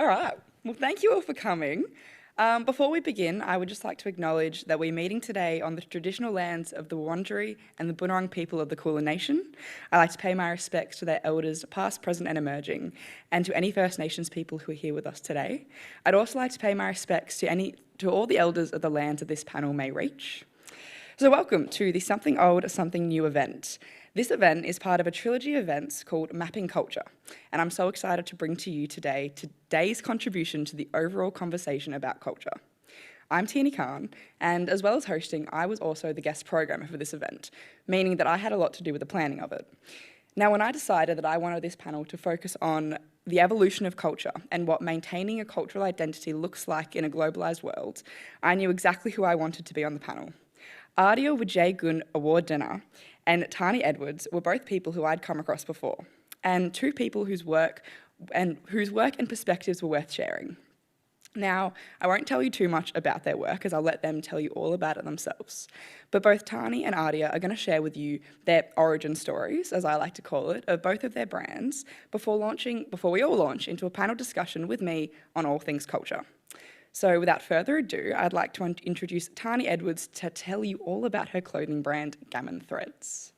All right. Well, thank you all for coming. Before we begin, I would just like to acknowledge that we're meeting today on the traditional lands of the Wurundjeri and the Bunurong people of the Kulin Nation. I'd like to pay my respects to their elders, past, present and emerging, and to any First Nations people who are here with us today. I'd also like to pay my respects to all the elders of the lands that this panel may reach. So welcome to the Something Old, Something New event. This event is part of a trilogy of events called Mapping Culture, and I'm so excited to bring to you today today's contribution to the overall conversation about culture. I'm Tierney Khan, and as well as hosting, I was also the guest programmer for this event, meaning that I had a lot to do with the planning of it. Now, when I decided that I wanted this panel to focus on the evolution of culture and what maintaining a cultural identity looks like in a globalised world, I knew exactly who I wanted to be on the panel. Aadhya Wije award dinner and Tahnee Edwards were both people who I'd come across before, and two people whose work and perspectives were worth sharing. Now, I won't tell you too much about their work, as I'll let them tell you all about it themselves. But both Tahnee and Aadhya are going to share with you their origin stories, as I like to call it, of both of their brands before we all launch into a panel discussion with me on all things culture. So without further ado, I'd like to introduce Tahnee Edwards to tell you all about her clothing brand, Gammin Threads.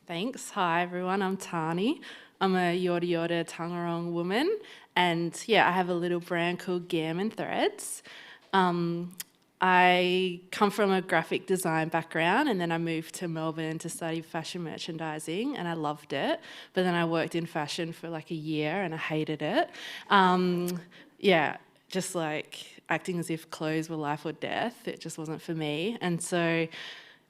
Thanks. Hi, everyone. I'm Tahnee. I'm a Yorta Yorta Tangarong woman, and I have a little brand called Gammin Threads. I come from a graphic design background, and then I moved to Melbourne to study fashion merchandising, and I loved it. But then I worked in fashion for like a year, and I hated it. Just like acting as if clothes were life or death. It just wasn't for me. And so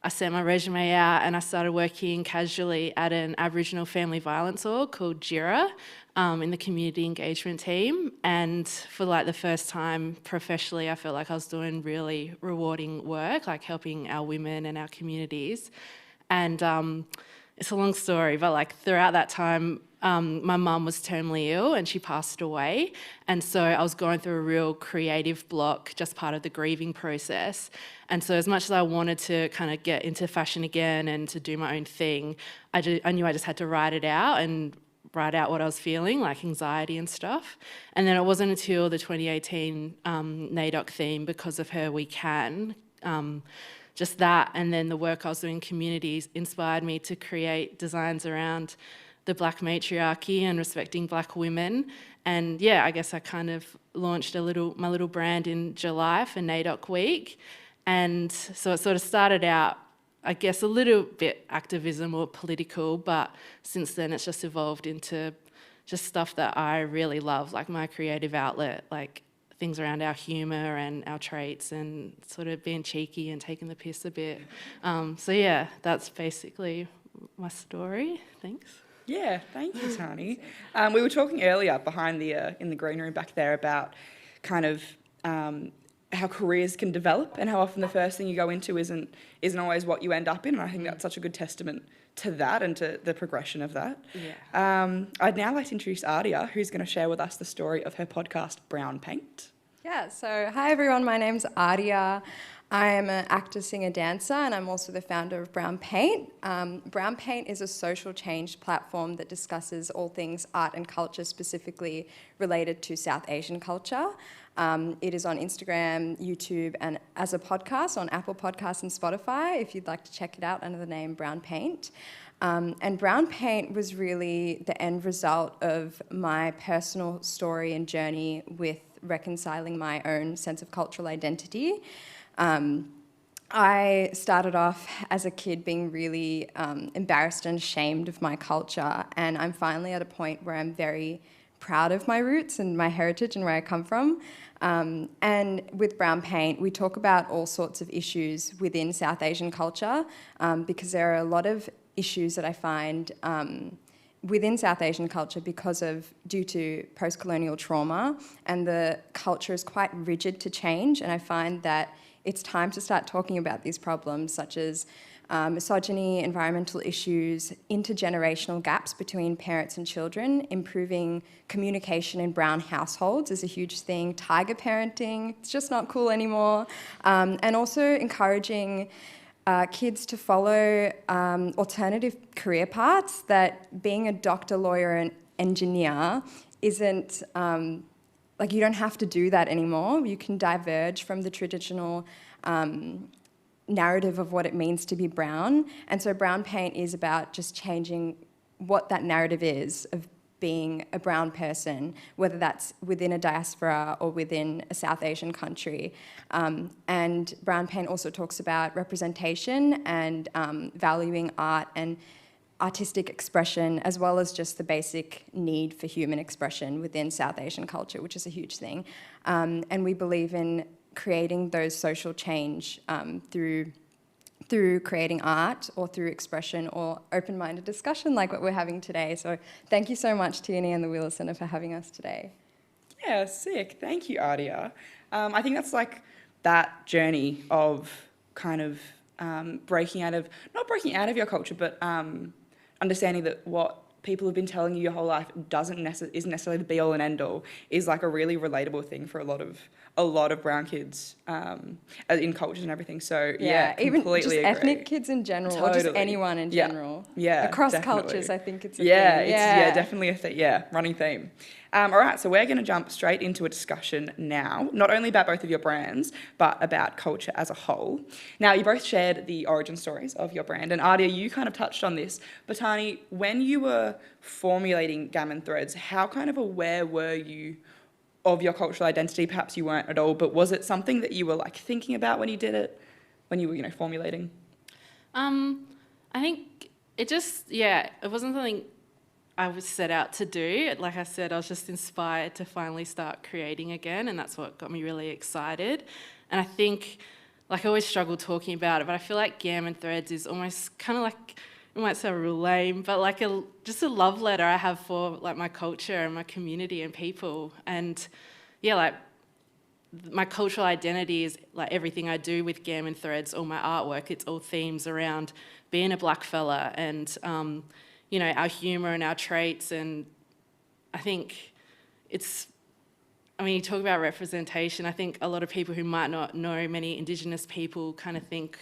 I sent my resume out and I started working casually at an Aboriginal family violence org called JIRA in the community engagement team. And for like the first time professionally, I felt like I was doing really rewarding work, like helping our women and our communities. And it's a long story, but like throughout that time, my mum was terminally ill and she passed away. And so I was going through a real creative block, just part of the grieving process. And so as much as I wanted to kind of get into fashion again and to do my own thing, I knew I just had to write it out and write out what I was feeling, like anxiety and stuff. And then it wasn't until the 2018 NAIDOC theme, Because of Her We Can, just that, and then the work I was doing in communities inspired me to create designs around the Black matriarchy and respecting Black women. And I guess I kind of launched my little brand in July for NAIDOC week. And so it sort of started out, I guess, a little bit activism or political, but since then it's just evolved into just stuff that I really love, like my creative outlet, like things around our humour and our traits and sort of being cheeky and taking the piss a bit. That's basically my story. Thanks. Yeah, thank you, Tahnee. We were talking earlier behind in the green room back there about kind of how careers can develop and how often the first thing you go into isn't always what you end up in. And I think that's such a good testament to that and to the progression of that. Yeah. I'd now like to introduce Aadhya, who's going to share with us the story of her podcast, Brown Paint. Yeah, so hi everyone, my name's Aadhya. I am an actor, singer, dancer, and I'm also the founder of Brown Paint. Brown Paint is a social change platform that discusses all things art and culture, specifically related to South Asian culture. It is on Instagram, YouTube, and as a podcast on Apple Podcasts and Spotify, if you'd like to check it out under the name Brown Paint. And Brown Paint was really the end result of my personal story and journey with reconciling my own sense of cultural identity. I started off as a kid being really embarrassed and ashamed of my culture, and I'm finally at a point where I'm very proud of my roots and my heritage and where I come from. And with Brown Paint, we talk about all sorts of issues within South Asian culture because there are a lot of issues that I find within South Asian culture due to post-colonial trauma, and the culture is quite rigid to change, and I find that it's time to start talking about these problems such as misogyny, environmental issues, intergenerational gaps between parents and children, improving communication in brown households is a huge thing, tiger parenting, it's just not cool anymore, and also encouraging kids to follow alternative career paths, that being a doctor, lawyer and engineer isn't, like you don't have to do that anymore. You can diverge from the traditional narrative of what it means to be brown. And so brown paint is about just changing what that narrative is of being a brown person, whether that's within a diaspora or within a South Asian country. And brown paint also talks about representation and valuing art and artistic expression, as well as just the basic need for human expression within South Asian culture, which is a huge thing. And we believe in creating those social change through creating art or through expression or open-minded discussion like what we're having today. So thank you so much, Tierney and the Wheeler Centre, for having us today. Yeah, sick. Thank you, Aadhya. I think that's like that journey of kind of not breaking out of your culture, but understanding that what people have been telling you your whole life isn't necessarily the be all and end all, is like a really relatable thing for a lot of brown kids in cultures and everything. So yeah, even completely just agree. ethnic kids in general, or just Totally. anyone in general. Yeah, across definitely. cultures, I think it's a Yeah, thing. it's definitely a running theme. All right, so we're going to jump straight into a discussion now, not only about both of your brands, but about culture as a whole. Now, you both shared the origin stories of your brand, and Aadhya, you kind of touched on this, but Tahnee, when you were formulating Gammin Threads, how kind of aware were you of your cultural identity? Perhaps you weren't at all, but was it something that you were like thinking about when you did it, when you were, formulating? I think it wasn't something I was set out to do. Like I said, I was just inspired to finally start creating again, and that's what got me really excited. And I think, like, I always struggle talking about it, but I feel like Gammin Threads is almost kind of like, it might sound real lame, but like just a love letter I have for like my culture and my community and people. And yeah, like my cultural identity is like everything I do with Gammin Threads, all my artwork, it's all themes around being a black fella and our humour and our traits. And I think you talk about representation. I think a lot of people who might not know many Indigenous people kind of think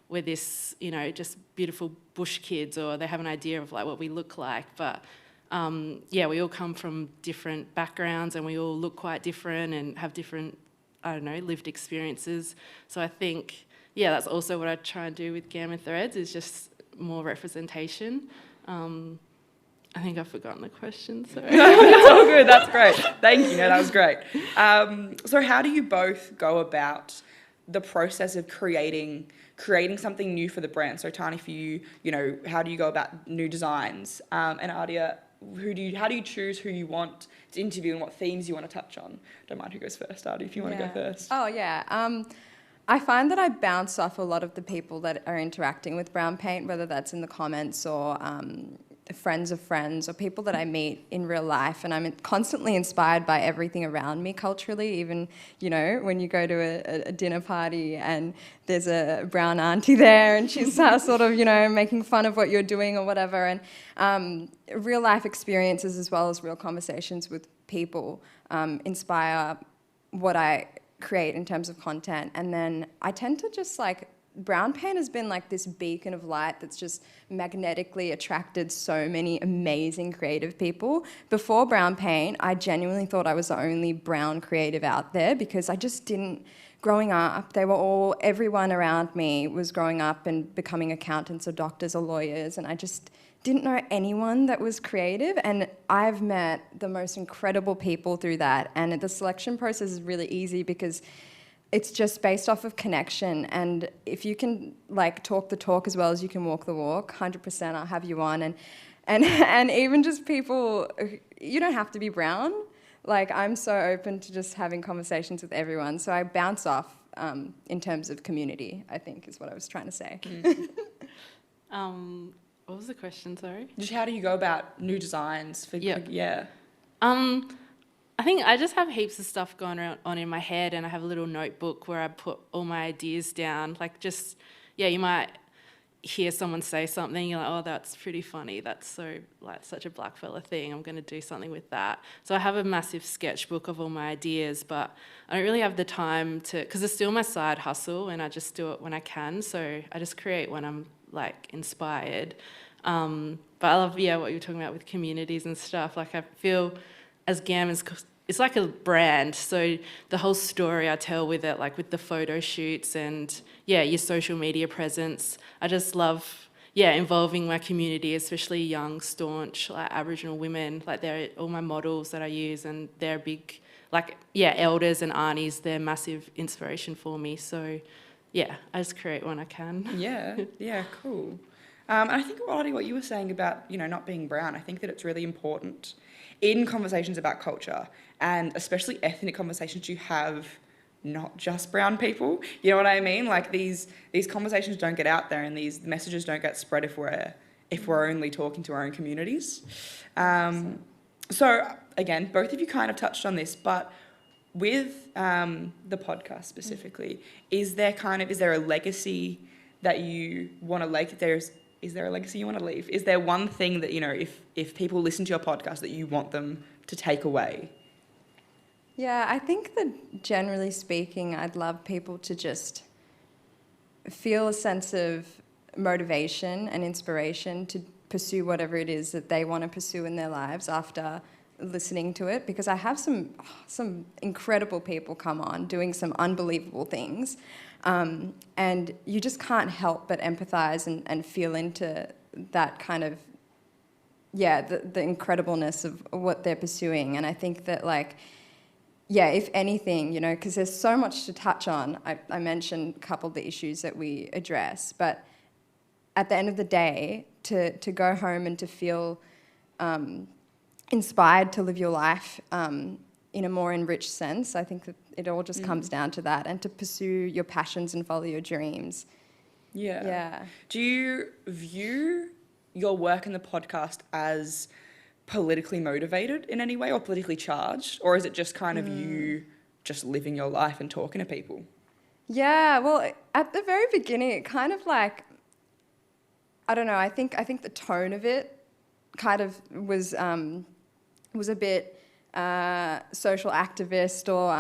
we're this, just beautiful bush kids, or they have an idea of like what we look like. But we all come from different backgrounds and we all look quite different and have different, lived experiences. So I think, that's also what I try and do with Gammin Threads, is just more representation. I think I've forgotten the question, so. It's all good, that's great. Thank you, that was great. So how do you both go about the process of creating something new for the brand? So Tahnee, for you, how do you go about new designs? And Aadhya, how do you choose who you want to interview and what themes you want to touch on? Don't mind who goes first, Aadhya, if you want to go first. Oh, yeah. I find that I bounce off a lot of the people that are interacting with brown paint, whether that's in the comments or friends of friends or people that I meet in real life, and I'm constantly inspired by everything around me culturally. Even, when you go to a dinner party and there's a brown auntie there and she's sort of, making fun of what you're doing or whatever. And real life experiences as well as real conversations with people inspire what I create in terms of content. And then I tend to just brown paint has been like this beacon of light that's just magnetically attracted so many amazing creative people. Before brown paint, I genuinely thought I was the only brown creative out there, because I just didn't, growing up, everyone around me was growing up and becoming accountants or doctors or lawyers, and I just didn't know anyone that was creative. And I've met the most incredible people through that, and the selection process is really easy because it's just based off of connection, and if you can talk the talk as well as you can walk the walk, 100% I'll have you on. And even just people, you don't have to be brown. I'm so open to just having conversations with everyone, so I bounce off in terms of community, I think is what I was trying to say. What was the question, sorry? Just how do you go about new designs? I think I just have heaps of stuff going on in my head, and I have a little notebook where I put all my ideas down. You might hear someone say something, you're like, oh, that's pretty funny. That's so, such a black fella thing. I'm going to do something with that. So I have a massive sketchbook of all my ideas, but I don't really have the time to, because it's still my side hustle, and I just do it when I can. So I just create when I'm, inspired. But I love, what you're talking about with communities and stuff. I feel as Gammin's, it's like a brand. So the whole story I tell with it, like with the photo shoots and your social media presence, I just love involving my community, especially young, staunch, like Aboriginal women. Like they're all my models that I use, and they're big, elders and aunties. They're massive inspiration for me. So, I just create when I can. Yeah, cool. And I think, Aadhya, what you were saying about, not being brown, I think that it's really important in conversations about culture, and especially ethnic conversations, to have not just brown people. You know what I mean? Like these conversations don't get out there, and these messages don't get spread if we're only talking to our own communities. So again, both of you kind of touched on this, but with the podcast specifically, is there a legacy that you want to is there a legacy you want to leave? Is there one thing that, if people listen to your podcast, that you want them to take away? Yeah, I think that generally speaking, I'd love people to just feel a sense of motivation and inspiration to pursue whatever it is that they want to pursue in their lives after listening to it, because I have some incredible people come on doing some unbelievable things, and you just can't help but empathise and feel into that kind of, the incredibleness of what they're pursuing. And I think that, if anything, because there's so much to touch on. I mentioned a couple of the issues that we address, but at the end of the day, to go home and to feel inspired to live your life in a more enriched sense, I think that it all just comes down to that, and to pursue your passions and follow your dreams. Yeah. Do you view your work in the podcast as politically motivated in any way, or politically charged, or is it just kind of you just living your life and talking to people? Yeah, well, at the very beginning, it kind of I don't know, I think the tone of it kind of was a bit social activist, or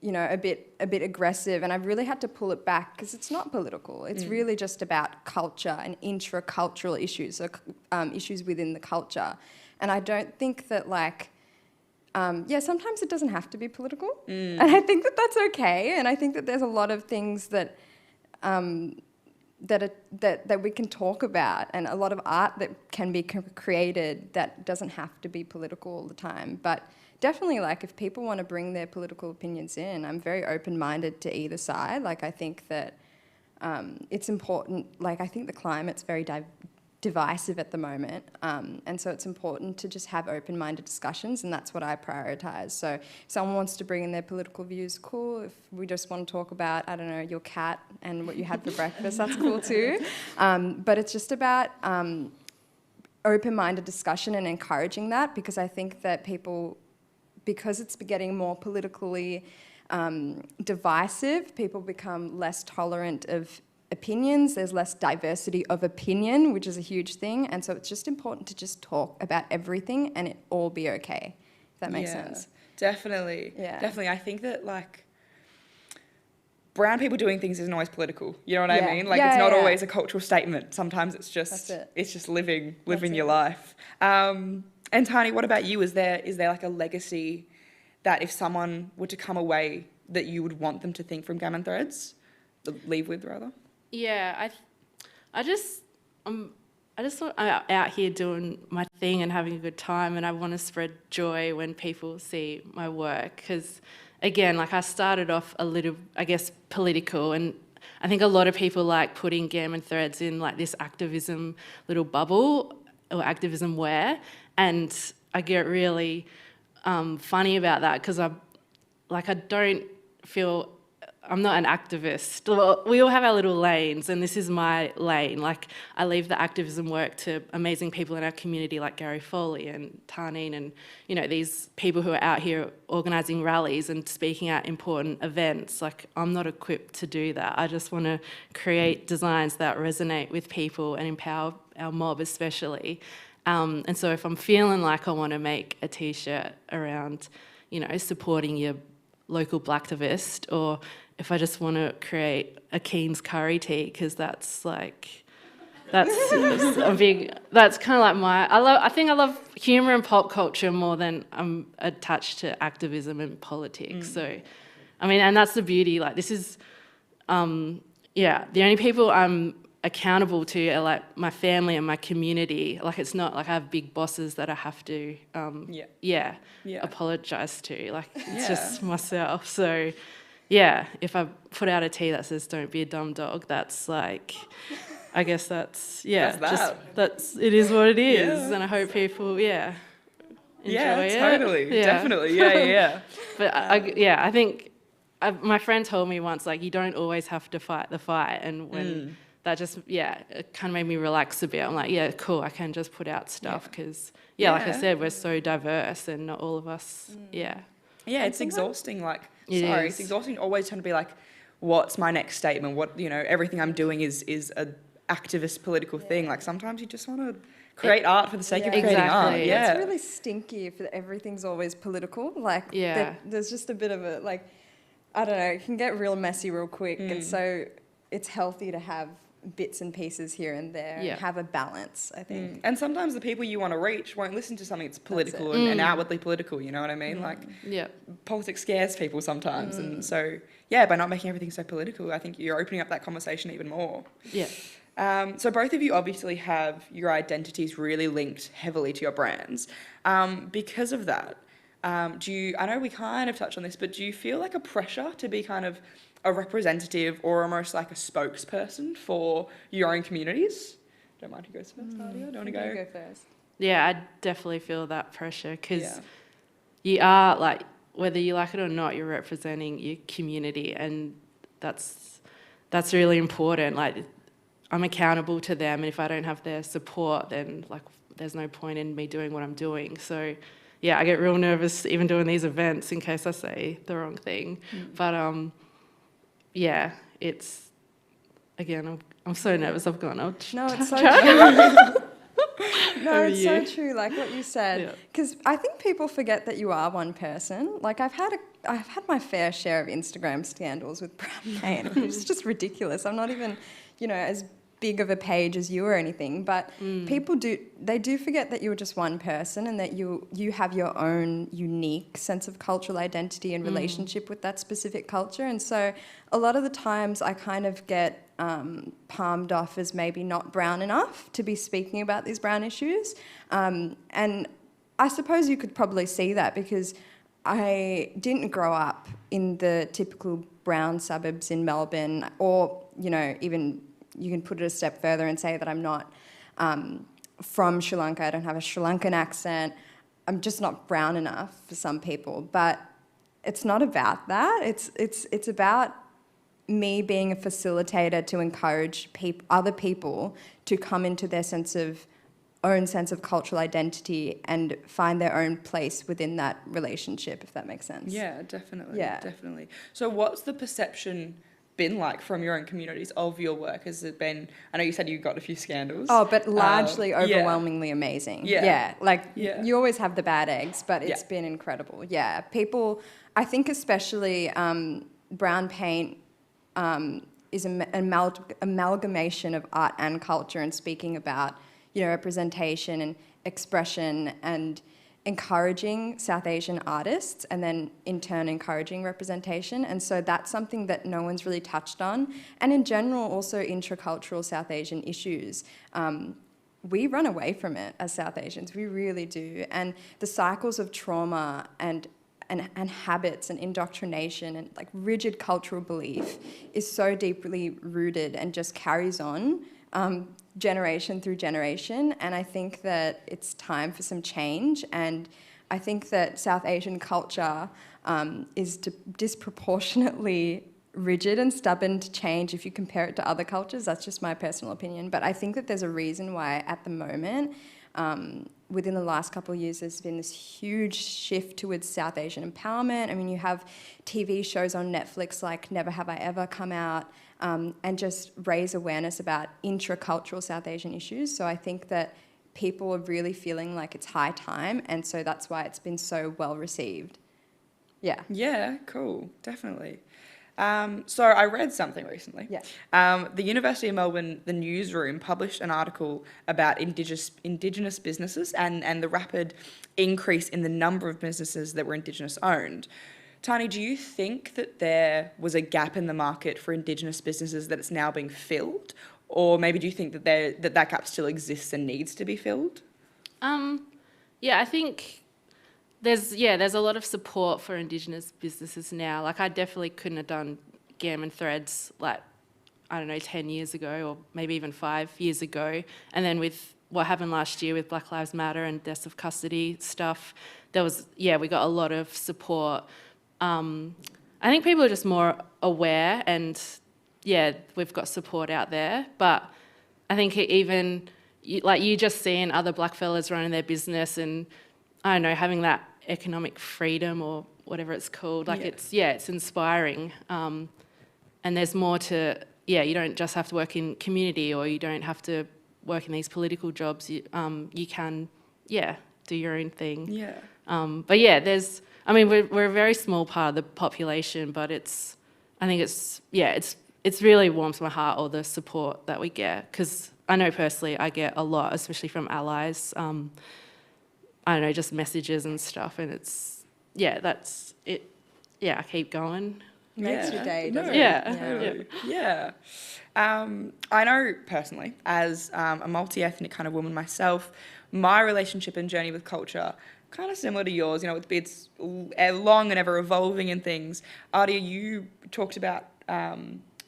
a bit aggressive, and I really had to pull it back, because it's not political. It's really just about culture and intra-cultural issues, so issues within the culture. And I don't think that sometimes it doesn't have to be political, and I think that that's okay. And I think that there's a lot of things that that we can talk about, and a lot of art that can be created that doesn't have to be political all the time. But definitely, if people want to bring their political opinions in, I'm very open-minded to either side. I think that it's important. I think the climate's very divisive at the moment, and so it's important to just have open-minded discussions, and that's what I prioritise. So if someone wants to bring in their political views, cool. If we just want to talk about, I don't know, your cat and what you had for breakfast, that's cool too. But it's just about open-minded discussion and encouraging that, because I think that people, because it's getting more politically divisive, people become less tolerant of opinions. There's less diversity of opinion, which is a huge thing. And so it's just important to just talk about everything and it all be okay, if that makes sense. Definitely. Yeah. Definitely. I think that brown people doing things isn't always political. You know what I mean? It's not always a cultural statement. Sometimes it's just living your life. And Tahnee, what about you? Is there a legacy that if someone were to come away that you would want them to think from Gammin Threads? Leave with, rather? Yeah, I'm out here doing my thing and having a good time, and I want to spread joy when people see my work, because again, I started off a little, I guess, political, and I think a lot of people like putting Gammin Threads in this activism little bubble or activism wear, and I get really funny about that, because I don't feel, I'm not an activist. Well, we all have our little lanes, and this is my lane. I leave the activism work to amazing people in our community like Gary Foley and Tahnee, and these people who are out here organising rallies and speaking at important events. I'm not equipped to do that. I just want to create designs that resonate with people and empower our mob especially. And so if I'm feeling like I want to make a T-shirt around, supporting your local blacktivist, or if I just want to create a Keen's curry tee, because that's That's kind of like I think I love humour and pop culture more than I'm attached to activism and politics. So, I mean, and that's the beauty, like this is, the only people I'm accountable to are like my family and my community. Like it's not like I have big bosses that I have to, apologise to. Like it's just myself. So, yeah, if I put out a tee that says "Don't be a dumb dog," that's like, I guess that's it is what it is, and I hope people enjoy it. Totally, definitely, yeah. But I think my friend told me once, like, you don't always have to fight the fight, and when that just it kind of made me relax a bit. I'm like, yeah, cool, I can just put out stuff because like I said, we're so diverse and not all of us. Yeah, it's exhausting. Like, it's exhausting always trying to be like, what's my next statement? What, everything I'm doing is a activist political thing. Like sometimes you just want to create art for the sake of creating art. It's really stinky if everything's always political. Like there's just a bit of a, like, I don't know, it can get real messy real quick. And so it's healthy to have bits and pieces here and there and have a balance, I think. And sometimes the people you want to reach won't listen to something that's political and outwardly political, you know what I mean? Like, politics scares people sometimes. And so, by not making everything so political, I think you're opening up that conversation even more. So both of you obviously have your identities really linked heavily to your brands. Because of that, I know we kind of touched on this, but do you feel like a pressure to be kind of a representative or almost like a spokesperson for your own communities? Don't mind who goes first, Aadhya. Don't want to go? You go first. Yeah, I definitely feel that pressure because you are, like, whether you like it or not, you're representing your community, and that's really important. Like, I'm accountable to them, and if I don't have their support, then like there's no point in me doing what I'm doing. So I get real nervous even doing these events in case I say the wrong thing. But it's, again, I'm so nervous. I've gone, no, it's so true. No, it's so true, like what you said, because I think people forget that you are one person. Like I've had my fair share of Instagram scandals with brown paint. It's just ridiculous. I'm not even, as big of a page as you or anything, but people do forget that you're just one person and that you have your own unique sense of cultural identity and relationship with that specific culture. And so a lot of the times I kind of get palmed off as maybe not brown enough to be speaking about these brown issues. And I suppose you could probably see that because I didn't grow up in the typical brown suburbs in Melbourne, or, even you can put it a step further and say that I'm not from Sri Lanka. I don't have a Sri Lankan accent. I'm just not brown enough for some people. But it's not about that. It's about me being a facilitator to encourage other people to come into their own sense of cultural identity and find their own place within that relationship, if that makes sense. Yeah, definitely. Yeah, definitely. So what's the perception been like from your own communities of your work? Has it been, I know you said you got a few scandals. Oh, but largely overwhelmingly amazing. You always have the bad eggs, but it's been incredible. Yeah, people, I think especially brown paint is an amalgamation of art and culture, and speaking about, representation and expression and encouraging South Asian artists, and then in turn encouraging representation. And so that's something that no one's really touched on. And in general, also intracultural South Asian issues. We run away from it as South Asians, we really do. And the cycles of trauma and habits and indoctrination and like rigid cultural belief is so deeply rooted and just carries on generation through generation. And I think that it's time for some change. And I think that South Asian culture is disproportionately rigid and stubborn to change if you compare it to other cultures. That's just my personal opinion. But I think that there's a reason why at the moment, within the last couple of years, there's been this huge shift towards South Asian empowerment. I mean, you have TV shows on Netflix like Never Have I Ever come out and just raise awareness about intracultural South Asian issues. So I think that people are really feeling like it's high time, and so that's why it's been so well received. Yeah. Yeah, cool, definitely. So I read something recently. Yeah. The University of Melbourne, the newsroom, published an article about Indigenous businesses and the rapid increase in the number of businesses that were Indigenous owned. Tahnee, do you think that there was a gap in the market for Indigenous businesses that it's now being filled? Or maybe do you think that that gap still exists and needs to be filled? Yeah, I think there's a lot of support for Indigenous businesses now. Like, I definitely couldn't have done Gammin Threads, like, I don't know, 10 years ago, or maybe even 5 years ago. And then with what happened last year with Black Lives Matter and deaths of custody stuff, we got a lot of support. I think people are just more aware, and we've got support out there. But I think even, like, you just seeing other black fellas running their business and, I don't know, having that economic freedom or whatever it's called, like, it's inspiring. And there's more to, you don't just have to work in community, or you don't have to work in these political jobs. You can, do your own thing. Yeah. But we're a very small part of the population, but I think it's really warms my heart, all the support that we get, because I know personally I get a lot, especially from allies. I don't know, just messages and stuff, and that's it. Yeah, I keep going. Makes your day, doesn't it? Yeah. I know personally, as a multi-ethnic kind of woman myself, my relationship and journey with culture kind of similar to yours. You know, it's long and ever evolving and things. Aadhya, you talked about a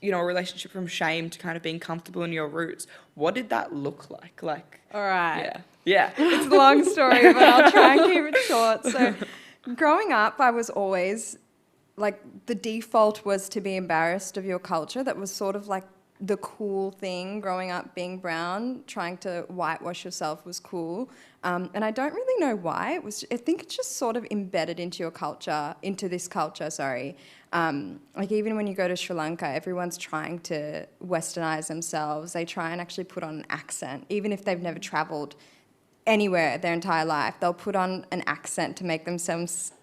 relationship from shame to kind of being comfortable in your roots. What did that look like? All right. Yeah. It's a long story, but I'll try and keep it short. So growing up, I was always, like, the default was to be embarrassed of your culture. That was sort of like the cool thing growing up, being brown, trying to whitewash yourself was cool. And I don't really know why. I think it's just sort of embedded into this culture, sorry. Like, even when you go to Sri Lanka, everyone's trying to westernize themselves. They try and actually put on an accent, even if they've never travelled anywhere their entire life. They'll put on an accent to make themselves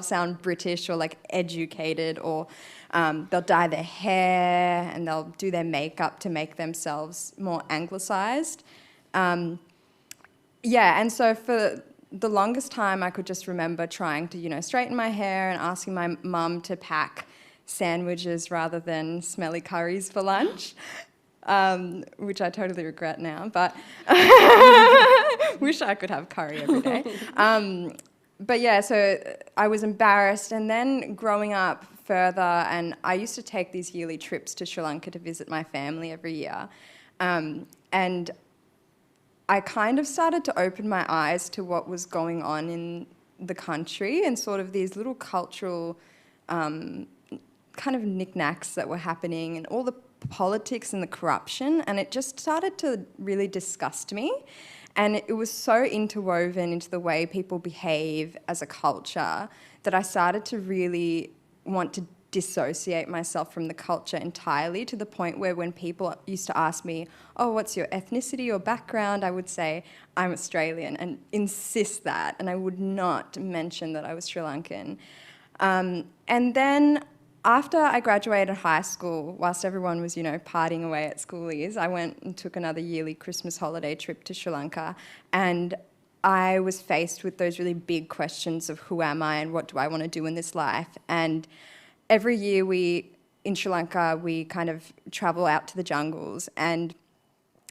sound British or, like, educated, or they'll dye their hair and they'll do their makeup to make themselves more anglicised. And so for the longest time I could just remember trying to, straighten my hair and asking my mum to pack sandwiches rather than smelly curries for lunch, which I totally regret now, but wish I could have curry every day. So I was embarrassed, and then growing up further, and I used to take these yearly trips to Sri Lanka to visit my family every year, and I kind of started to open my eyes to what was going on in the country and sort of these little cultural kind of knickknacks that were happening and all the politics and the corruption, and it just started to really disgust me. And it was so interwoven into the way people behave as a culture that I started to really want to dissociate myself from the culture entirely, to the point where when people used to ask me, oh, what's your ethnicity or background, I would say, I'm Australian, and insist that, and I would not mention that I was Sri Lankan. And then after I graduated high school, whilst everyone was, partying away at schoolies, I went and took another yearly Christmas holiday trip to Sri Lanka, and I was faced with those really big questions of who am I and what do I want to do in this life. And every year in Sri Lanka, we kind of travel out to the jungles, and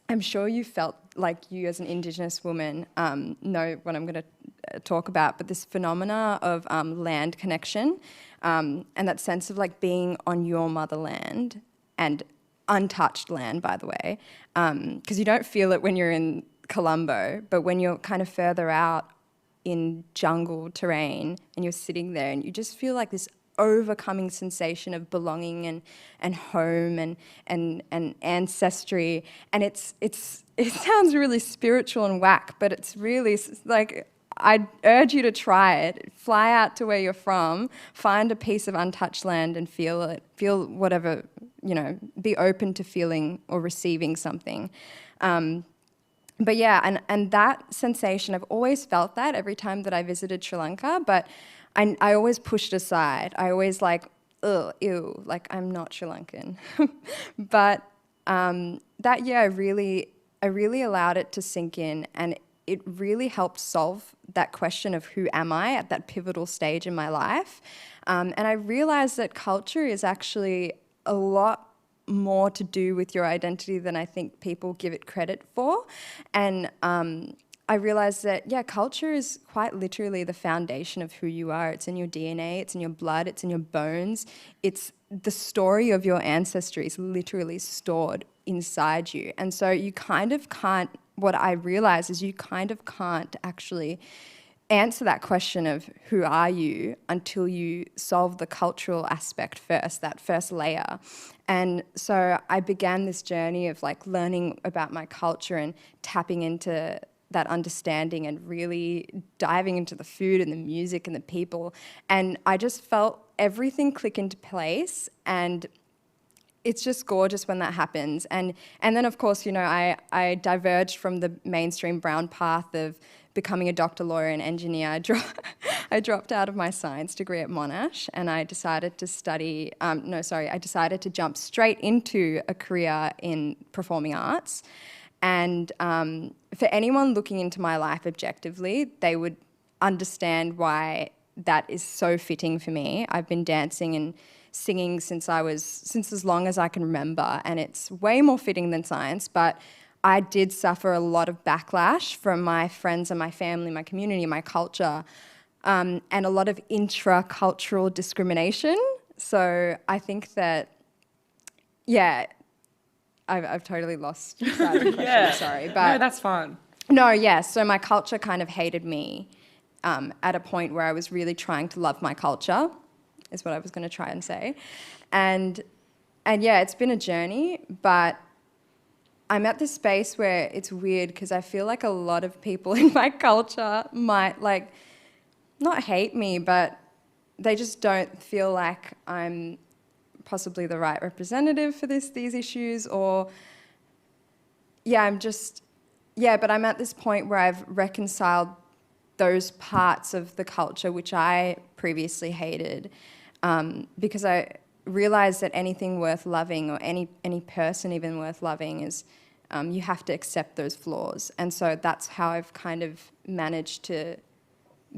I'm sure you felt like you as an Indigenous woman know what I'm going to talk about, but this phenomena of land connection, and that sense of, like, being on your motherland, and untouched land, by the way, because you don't feel it when you're in Colombo, but when you're kind of further out in jungle terrain and you're sitting there and you just feel like this overcoming sensation of belonging and home and ancestry, and it sounds really spiritual and whack, but it's really, like, I'd urge you to try it. Fly out to where you're from, find a piece of untouched land and feel it. Feel whatever, be open to feeling or receiving something. And that sensation, I've always felt that every time that I visited Sri Lanka, but I always pushed aside. I always, ugh, ew, like I'm not Sri Lankan. But that year I really allowed it to sink in, and it really helped solve that question of who am I at that pivotal stage in my life. And I realized that culture is actually a lot more to do with your identity than I think people give it credit for. And I realized that, yeah, culture is quite literally the foundation of who you are. It's in your DNA, it's in your blood, it's in your bones. It's the story of your ancestry is literally stored inside you. And so you kind of can't, what I realized is you kind of can't actually answer that question of who are you until you solve the cultural aspect first, that first layer. And so I began this journey of like learning about my culture and tapping into that understanding and really diving into the food and the music and the people. And I just felt everything click into place, and it's just gorgeous when that happens. And then, of course, you know, I diverged from the mainstream brown path of becoming a doctor, lawyer, and engineer. I dropped out of my science degree at Monash, and I decided to study, I decided to jump straight into a career in performing arts. And for anyone looking into my life objectively, they would understand why that is so fitting for me. I've been dancing and singing since as long as I can remember, and it's way more fitting than science, but I did suffer a lot of backlash from my friends and my family, my community, my culture, and a lot of intra-cultural discrimination. So I think that, yeah, I've totally lost track of the question, sorry. But no, that's fine. No, yeah, so my culture kind of hated me at a point where I was really trying to love my culture, is what I was going to try and say. And yeah, it's been a journey, but I'm at this space where it's weird because I feel like a lot of people in my culture might, like, not hate me, but they just don't feel like I'm possibly the right representative for these issues, or, yeah, but I'm at this point where I've reconciled those parts of the culture which I previously hated, because I realized that anything worth loving, or any person even worth loving, is you have to accept those flaws. And so that's how I've kind of managed to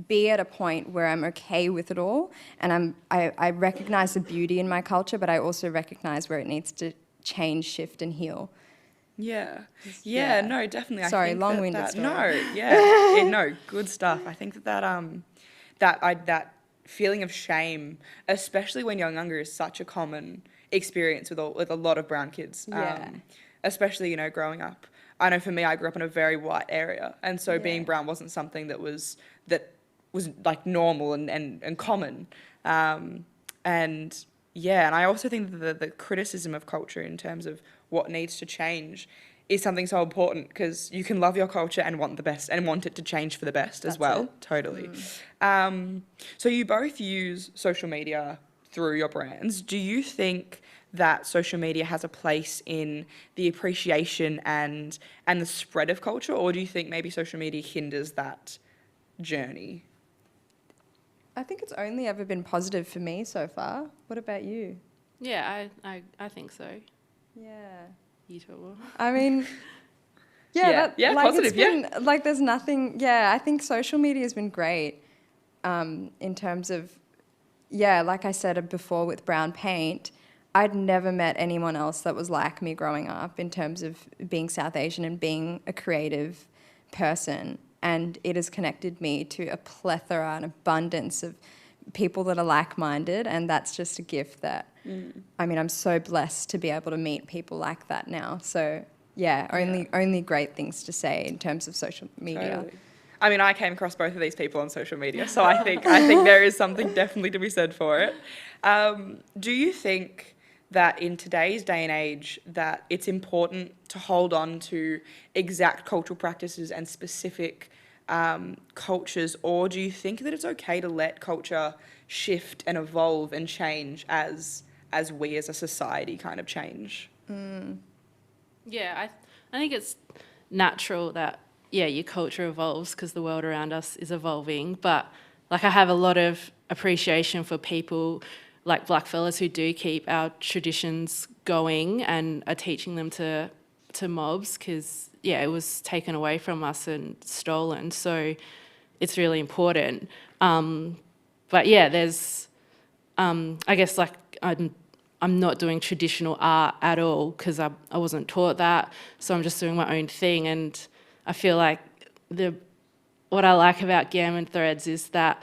be at a point where I'm okay with it all, and I recognize the beauty in my culture, but I also recognize where it needs to change, shift, and heal. Yeah, Yeah. no, definitely. Sorry, I think long-winded story. No, yeah, no, good stuff. I think that feeling of shame, especially when you're younger, is such a common experience with a lot of brown kids. Yeah. Especially, you know, growing up. I know for me, I grew up in a very white area, and so being brown wasn't something that was like normal and common. And yeah, and I also think that the criticism of culture in terms of what needs to change is something so important, because you can love your culture and want the best and want it to change for the best as well. Totally. So you both use social media through your brands. Do you think that social media has a place in the appreciation and the spread of culture, or do you think maybe social media hinders that journey? I think it's only ever been positive for me so far. What about you? Yeah, I think so. Yeah. You talk more. I mean, Like, positive, it's been, like, there's nothing, I think social media has been great in terms of, like I said before with brown paint, I'd never met anyone else that was like me growing up in terms of being South Asian and being a creative person. And it has connected me to a plethora and abundance of people that are like-minded, and that's just a gift that, I mean, I'm so blessed to be able to meet people like that now. So, only great things to say in terms of social media. Totally. I mean, I came across both of these people on social media, so I think there is something definitely to be said for it. Do you think that in today's day and age that it's important to hold on to exact cultural practices and specific cultures, or do you think that it's okay to let culture shift and evolve and change as we as a society kind of change? Yeah, I think it's natural that, your culture evolves because the world around us is evolving, but like I have a lot of appreciation for people like blackfellas who do keep our traditions going and are teaching them to mobs, because it was taken away from us and stolen. So it's really important. But yeah, there's I guess like I'm not doing traditional art at all because I wasn't taught that. So I'm just doing my own thing, and I feel like what I like about Gammin Threads is that,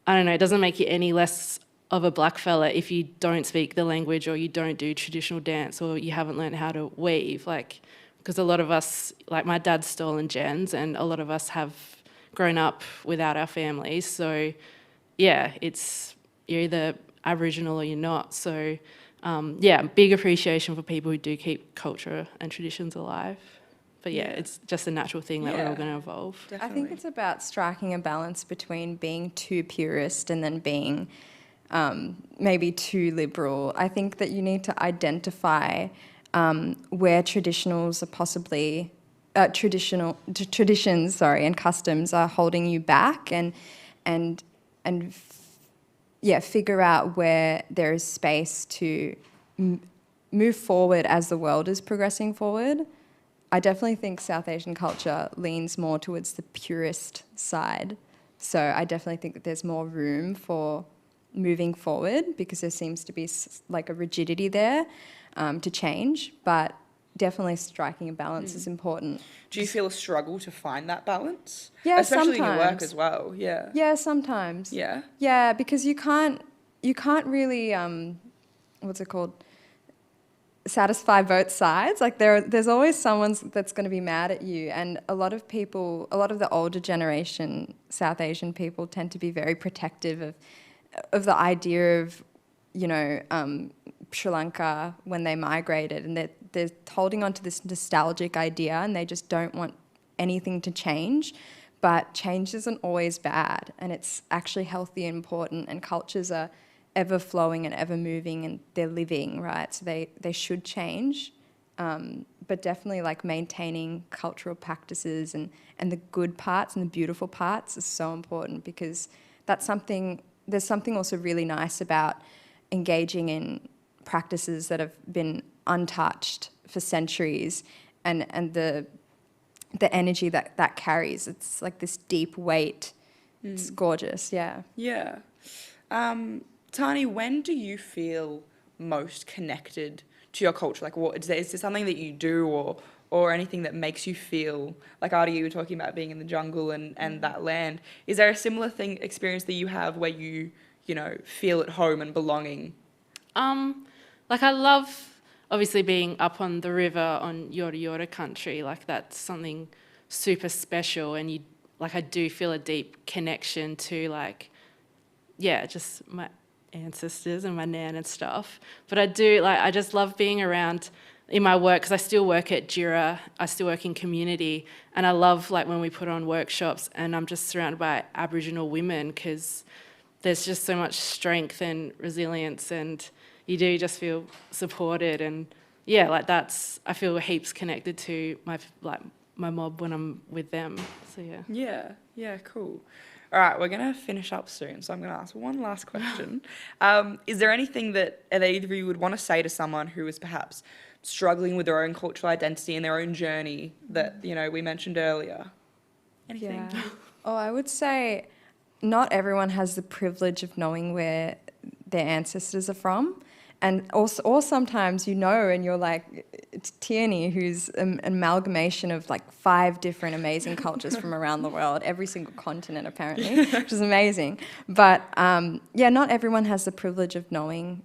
I don't know, it doesn't make you any less of a blackfella if you don't speak the language or you don't do traditional dance or you haven't learned how to weave. Like, because a lot of us, like my dad's stolen gens, and a lot of us have grown up without our families. So yeah, you're either Aboriginal or you're not. So big appreciation for people who do keep culture and traditions alive. But it's just a natural thing that we're all going to evolve. Definitely. I think it's about striking a balance between being too purist and then being maybe too liberal. I think that you need to identify where traditionals are possibly traditions, and customs are holding you back, and figure out where there is space to move forward as the world is progressing forward. I definitely think South Asian culture leans more towards the purist side. So I definitely think that there's more room for moving forward because there seems to be like a rigidity there to change, but definitely striking a balance is important. Do you feel a struggle to find that balance? Yeah, especially sometimes. in your work as well. Yeah. Yeah, sometimes. Yeah. Yeah, because you can't really what's it called? Satisfy both sides. Like there's always someone that's going to be mad at you, and a lot of the older generation South Asian people tend to be very protective of the idea of Sri Lanka when they migrated, and they're holding on to this nostalgic idea, and they just don't want anything to change. But change isn't always bad, and it's actually healthy and important, and cultures are ever flowing and ever moving, and they're living, right? So they should change, but definitely like maintaining cultural practices and the good parts and the beautiful parts is so important, because there's something also really nice about engaging in practices that have been untouched for centuries, and the energy that carries. It's like this deep weight. It's gorgeous, yeah. Yeah. Tahnee, when do you feel most connected to your culture? Like, is there something that you do or anything that makes you feel, like Aadhya, you were talking about being in the jungle and that land. Is there a similar experience that you have where you feel at home and belonging? Like I love obviously being up on the river on Yorta Yorta country. Like that's something super special, and I do feel a deep connection to just my ancestors and my nan and stuff. But I just love being around in my work, because I still work at JIRA, I still work in community, and I love when we put on workshops and I'm just surrounded by Aboriginal women, because there's just so much strength and resilience, and you do just feel supported, and I feel heaps connected to my mob when I'm with them. So Yeah, cool. All right, we're going to finish up soon, so I'm going to ask one last question. Is there anything that either of you would want to say to someone who is perhaps struggling with their own cultural identity and their own journey that, we mentioned earlier? Anything? Yeah. Oh, I would say not everyone has the privilege of knowing where their ancestors are from. And also, or sometimes and you're like, it's Tierney, who's an amalgamation of 5 different amazing cultures from around the world, every single continent apparently, which is amazing. But not everyone has the privilege of knowing,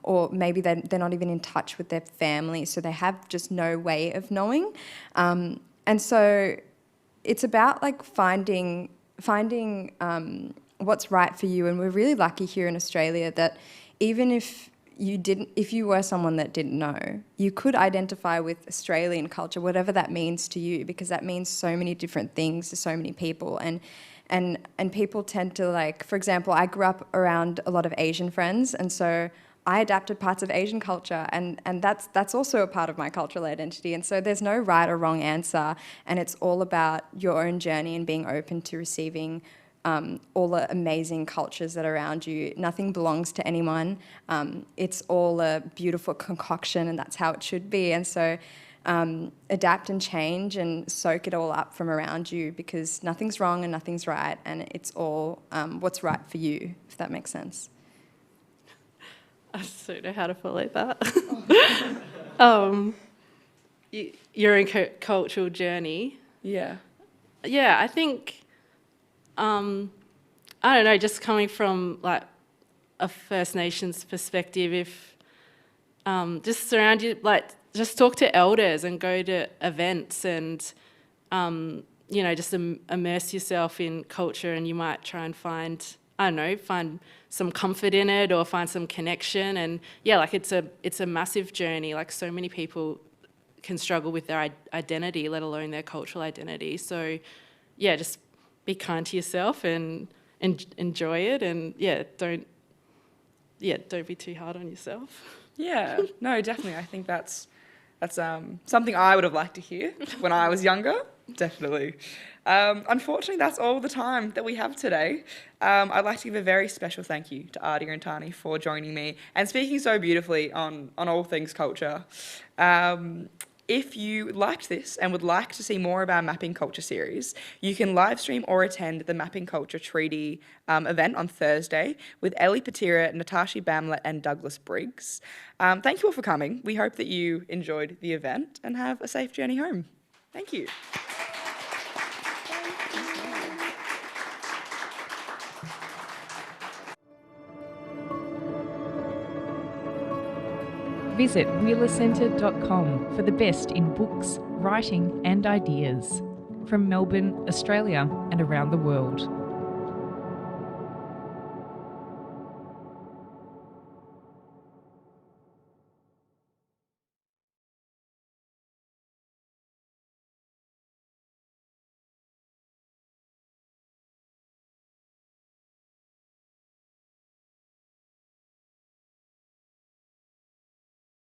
or maybe they're not even in touch with their family, so they have just no way of knowing. And so it's about finding what's right for you. And we're really lucky here in Australia that even if you were someone that didn't know, you could identify with Australian culture, whatever that means to you, because that means so many different things to so many people. And people tend to for example, I grew up around a lot of Asian friends, and so I adapted parts of Asian culture, and that's also a part of my cultural identity. And so there's no right or wrong answer, and it's all about your own journey and being open to receiving all the amazing cultures that are around you. Nothing belongs to anyone. It's all a beautiful concoction, and that's how it should be. And so adapt and change and soak it all up from around you, because nothing's wrong and nothing's right, and it's all what's right for you, if that makes sense. I just don't know how to follow that. Your own cultural journey. Yeah. Yeah, I think, I don't know, just coming from like a First Nations perspective, if just surround you, like just talk to elders and go to events and, just immerse yourself in culture, and you might try and find some comfort in it or find some connection. And yeah, like it's a massive journey. Like so many people can struggle with their identity, let alone their cultural identity. So yeah, just be kind to yourself and enjoy it, and don't be too hard on yourself. Yeah, no, definitely. I think that's something I would have liked to hear when I was younger. Definitely. Unfortunately, that's all the time that we have today. I'd like to give a very special thank you to Aadhya and Tahnee for joining me and speaking so beautifully on all things culture. If you liked this and would like to see more of our Mapping Culture series, you can live stream or attend the Mapping Culture Treaty event on Thursday with Ellie Patira, Natasha Bamlett and Douglas Briggs. Thank you all for coming. We hope that you enjoyed the event and have a safe journey home. Thank you. Visit wheelercentre.com for the best in books, writing and ideas from Melbourne, Australia and around the world.